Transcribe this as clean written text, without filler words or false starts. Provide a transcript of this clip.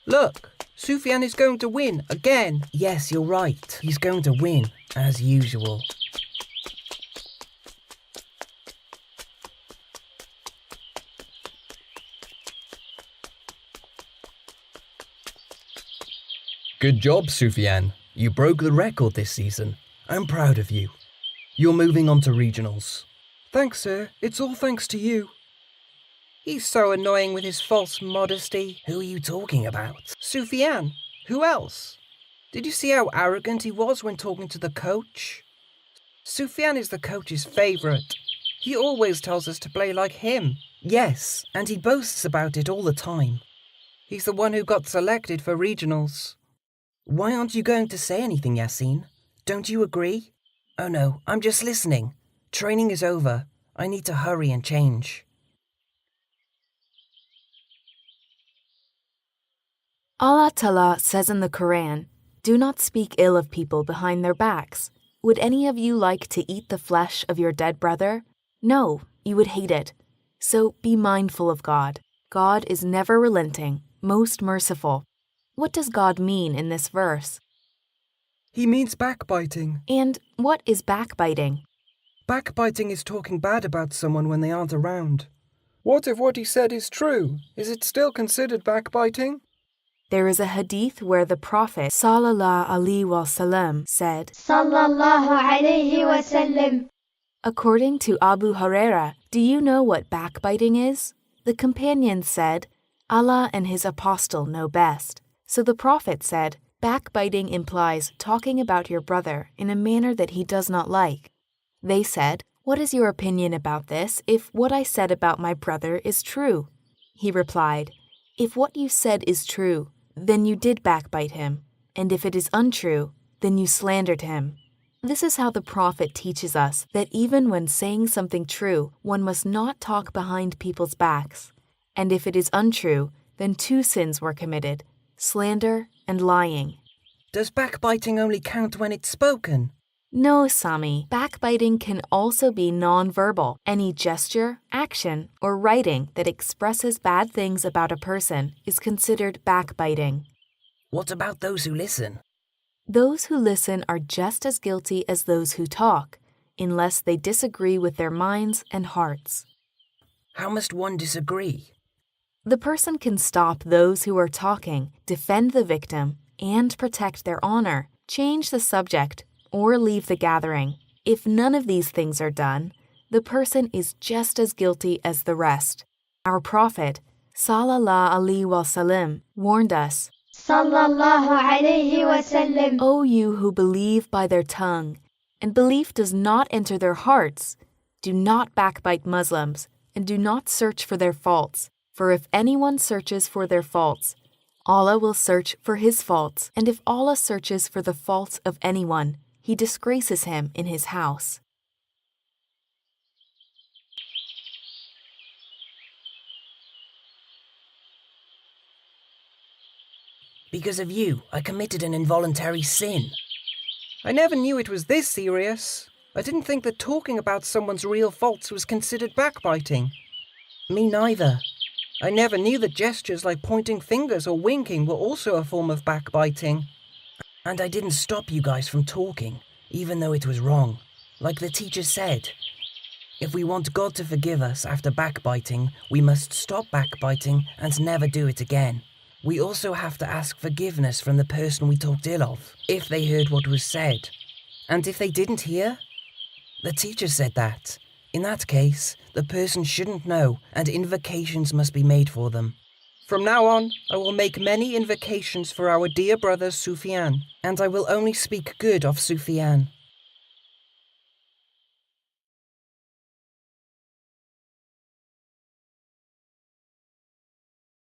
Look, Sufyan is going to win again. Yes, you're right. He's going to win, as usual. Good job, Sufyan. You broke the record this season. I'm proud of you. You're moving on to regionals. Thanks, sir. It's all thanks to you. He's so annoying with his false modesty. Who are you talking about? Sufyan. Who else? Did you see how arrogant he was when talking to the coach? Sufyan is the coach's favourite. He always tells us to play like him. Yes, and he boasts about it all the time. He's the one who got selected for regionals. Why aren't you going to say anything, Yassine? Don't you agree? Oh no, I'm just listening. Training is over. I need to hurry and change. Allah Ta'ala says in the Quran, "Do not speak ill of people behind their backs. Would any of you like to eat the flesh of your dead brother? No, you would hate it. So be mindful of God. God is never relenting, most merciful." What does God mean in this verse? He means backbiting. And what is backbiting? Backbiting is talking bad about someone when they aren't around. What if what he said is true? Is it still considered backbiting? There is a hadith where the Prophet Sallallahu Alaihi Wasallam said, Sallallahu Alaihi Wasallam. According to Abu Huraira, do you know what backbiting is? The companions said, Allah and his apostle know best. So the Prophet said, backbiting implies talking about your brother in a manner that he does not like. They said, what is your opinion about this if what I said about my brother is true? He replied, if what you said is true, then you did backbite him, and if it is untrue, then you slandered him. This is how the Prophet teaches us that even when saying something true, one must not talk behind people's backs. And if it is untrue, then two sins were committed, slander and lying. Does backbiting only count when it's spoken? No, Sami. Backbiting can also be non-verbal. Any gesture, action, or writing that expresses bad things about a person is considered backbiting. What about those who listen? Those who listen are just as guilty as those who talk, unless they disagree with their minds and hearts. How must one disagree? The person can stop those who are talking, defend the victim, and protect their honor, change the subject, or leave the gathering. If none of these things are done, the person is just as guilty as the rest. Our Prophet, Sallallahu Alaihi Wasallam, warned us, Sallallahu Alaihi Wasallam. O you who believe by their tongue, and belief does not enter their hearts, do not backbite Muslims, and do not search for their faults. For if anyone searches for their faults, Allah will search for his faults, and if Allah searches for the faults of anyone, he disgraces him in his house. Because of you, I committed an involuntary sin. I never knew it was this serious. I didn't think that talking about someone's real faults was considered backbiting. Me neither. I never knew that gestures like pointing fingers or winking were also a form of backbiting. And I didn't stop you guys from talking, even though it was wrong. Like the teacher said, if we want God to forgive us after backbiting, we must stop backbiting and never do it again. We also have to ask forgiveness from the person we talked ill of, if they heard what was said. And if they didn't hear? The teacher said that. In that case, the person shouldn't know, and invocations must be made for them. From now on, I will make many invocations for our dear brother Sufyan, and I will only speak good of Sufyan.